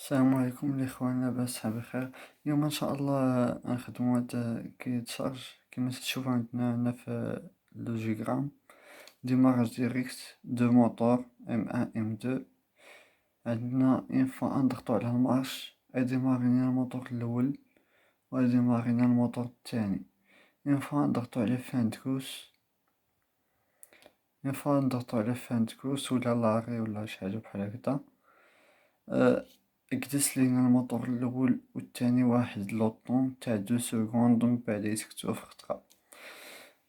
السلام عليكم الإخوان، لاباس بخير. اليوم إن شاء الله نخدمو هاد كي تشارج كيما تشوفو عندنا هنا في اللوجيغرام. ديماراج ديريكت دو موتور M1 M2. عندنا اون فوا نضغطو على المارش يديمارينا الموتور الأول ويديمارينا الموتور الثاني. اون فوا نضغطو على فان دكوس اون فوا نضغطو على فان دكوس ولا لاري ولا شي حاجة بحال هكدا. يكدس لينا الموتور الاول والثاني واحد لوطون تاع 2 سكوند، ومن بعد يسكتو في خطرة.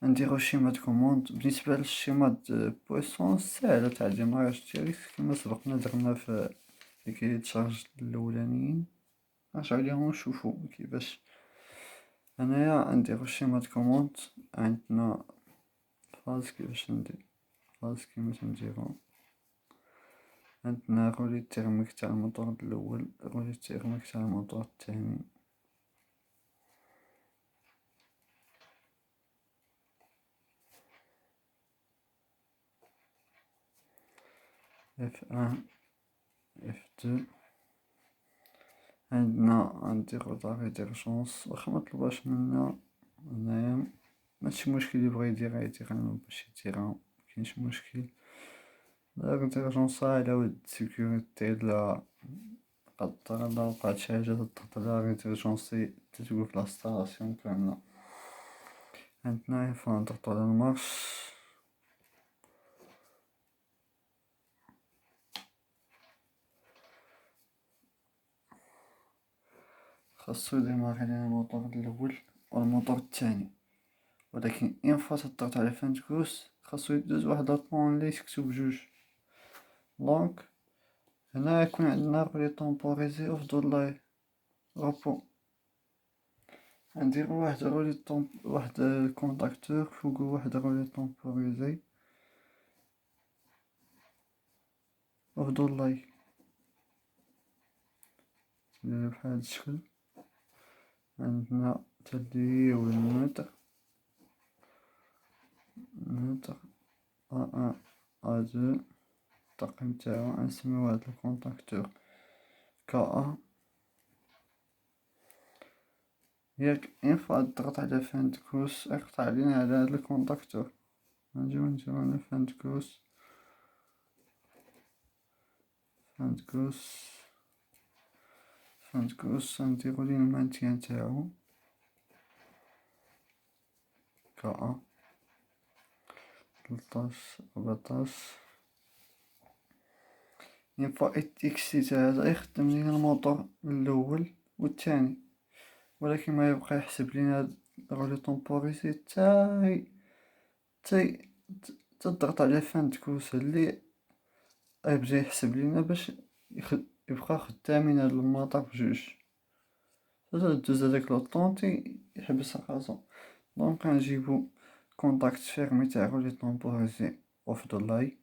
نديرو شيما د كوموند. بالنسبة للشيما د بويسون ساهلة تاع ديماراج ديريكت كيما سبقنا درنا في كي تشارج الاولانيين. نرجعو ليهم ونشوفو كيفاش. هنايا نديرو شيما د كوموند. عندنا فاز كيفاش ندير فاز كيما تنديرو. عندنا رولي تيرميك تاع الموتور الاول، رولي تيرميك تاع الموتور الثاني. F1 F2. عندنا نديرو داري ديرجونس واخا مطلباش منا. هنايا ماشي مشكل، يبغي يديرها يديرها، باش يديرها مكاينش مشكل. داري ديرجونس على ود سيكوريتي، لا قدر الله وقعت شي حاجة تضغط داري ديرجونسي تتوقف لا ستاسيون كاملة. عندنا فوا نضغطو على المارش. خاصو يديماري لينا الموتور الاول والموتور الثاني، ولكن اون فوا تضغط على فان دكوس خاصو يدوز واحد لطمون لي يسكتو بجوج. دونك هنا يكون عندنا رولي طومبوريزي افضل لاي روبو. نديرو واحد رولي واحد الكونتاكتور فوقو واحد رولي طومبوريزي افضل لاي بحال هاد الشكل. عندنا تلي والمتر A1 A2. التقييم تاعو غنسميو هاد الكونتاكتور KA. ياك اون فوا تضغط على فان دكوس يقطع لينا على هاد الكونتاكتور. نجيو نديرو هنا فان دكوس نديرو ليه المانتيان تاعو KA 13 14. اون فوا اكسيت هذا يخدم لينا الموتور الاول والثاني، ولكن ما يبقى يحسب لينا هاد رولي طومبوريزي تاي تضغط على فان دكوس اللي يبدا يحسب لينا باش يبقى خدامين هاد الموتور بجوج. دوز هداك لوطونتي يحبس راسو. دونك غنجيبو كونتاكت فيرمي تاع رولي طومبوريزي افضل لاي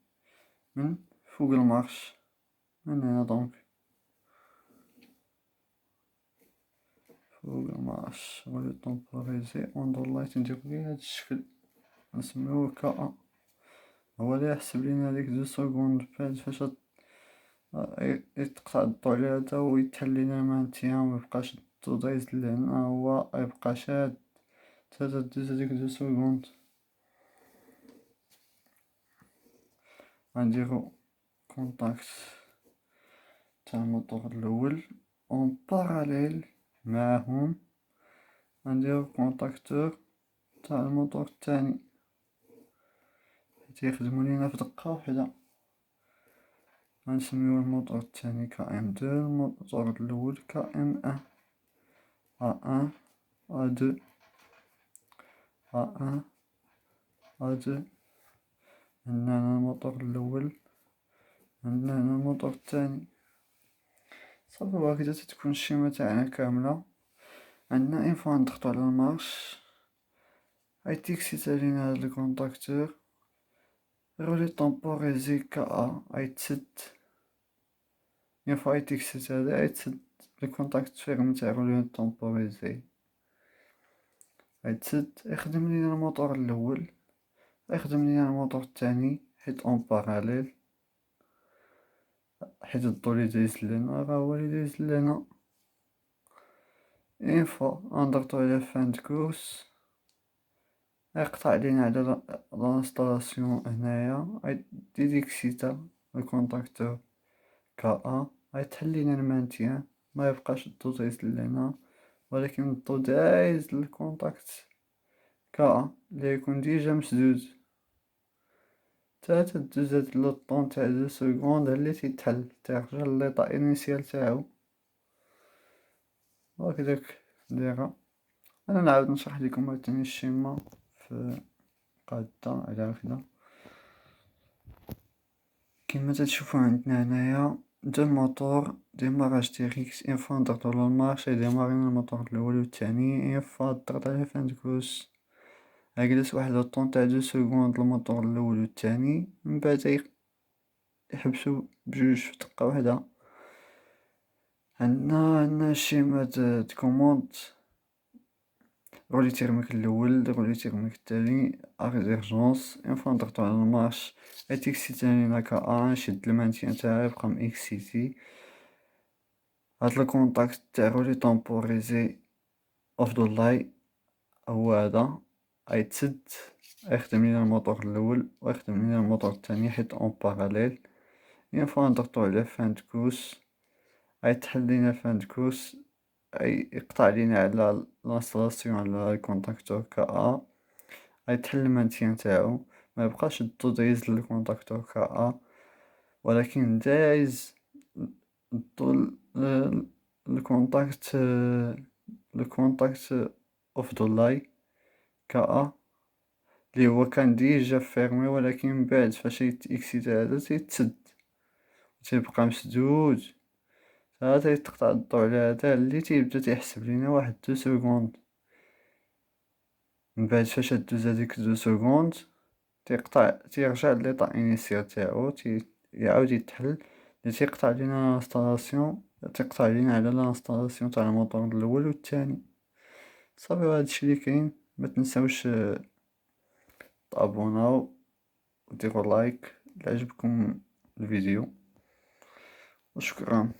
من فوق المارش من هنا. دونك فوق المارش رولي طومبوريزي افضل لاي تنديرو ليه هاد الشكل نسميوه KA. هو اللي يحسب لينا هاديك 2 سكوند بعد فاش يتقطع الضو على هدا ويتحل لينا المانتيان وميبقاش الضو دايز لهنا، هو يبقى شاد حتى دوز هاديك 2 سكوند. غنديرو كونتاكت تاع الموتور الاول اون باراليل معاهم. غنديرو كونتاكتور تاع الموتور الثاني حيت يخدمو لينا في دقة وحدة. غنسميو الموتور الثاني KM2، الموتور الاول KM1. A1 A2 A1 A2. عندنا هنا الموتور الاول، عندنا هنا الموتور الثاني. صافي وهكذا تتكون الشيما تاعنا كاملة. عندنا اون فوا نضغطو على المارش غيتيكسيتا لينا هاد الكونتاكتور. رولي طومبوريزي KA غيتسد. اون فوا غيتيكسيتا هدا غيتسد الكونتاكت فيرم تاع رولي طومبوريزي غيتسد. يخدم لينا الموتور الاول، يخدم لينا الموتور الثاني حيت اون باراليل. حيت الضو لي دايز لينا راه هو لي دايز لينا. اين فوا نضغطو على فان دو كورس يقطع لينا على لانستالاسيون هنايا، ديديكسيتا الكونتاكتور كا غيتحل لينا المانتيان، ما يبقاش الضو دايز لينا ولكن الضو دايز للكونتاكت كا اللي يكون ديجا مسدود. تا دوز هاد لو طون تاع 2 سكوند اللي تيتحل تيرجع لليطا انيسيال تاعو. هكداك دايرة. انا نعاود نشرح لكم عاوتاني الشيما في قادة على هكذا. كيما تتشوفو عندنا هنايا دو موتور ديماراج ديريكت. اين فوا نضغطو على المارش يديمارينا الموتور الاول و الثاني. اين فوا ضغط على فان كوس غيجلس واحد لو طون تاع 2 سكوند الموتور الاول و الثاني، من بعد يحبسو بجوج في دقة واحدة. عندنا الشيما د كوموند رولي تيرميك الاول، رولي تيرميك الثاني، اكزيرجونس. اين فوا نضغطو على المارش غيتيكسيتا لينا كا نشد المانتيان تاعي يبقى ماكسيتي. هاد الكونتاكت تاع رولي طومبوريزي افضل لاي هو هذا، غيتسد غيخدم لينا الموتور الاول ويخدم لينا الموتور الثاني حيت اون باراليل. اين فوا نضغطو على فان دو كوس غيتحل لينا فان دو كوس، يقطع لينا على لانستالاسيون على الكونتاكتور كا غيتحل المانتيان تاعو، ما يبقاش الضو دايز للكونتاكتور كا ولكن دايز الضو الكونتاكت افضل لاي كا اللي هو كان ديجا فيرمي، ولكن من بعد فاش يتيكسيتا هذا تيتسد تيبقى مسدود. هذا تقطع الضو على هذا اللي تيبدا تيحسب لينا واحد 2 سكوند. من بعد فاش دوز هاديك 2 سكوند تيرجع ليطا انيسيال تاعو يعاود يتحل اللي تيقطع لينا لانستالاسيون، تيقطع لينا على لانستالاسيون تاع الموتور الاول و الثاني. صافي هادشي اللي كاين. ما تنساوش تابوناو وديروا لايك الا عجبكم الفيديو، وشكرا.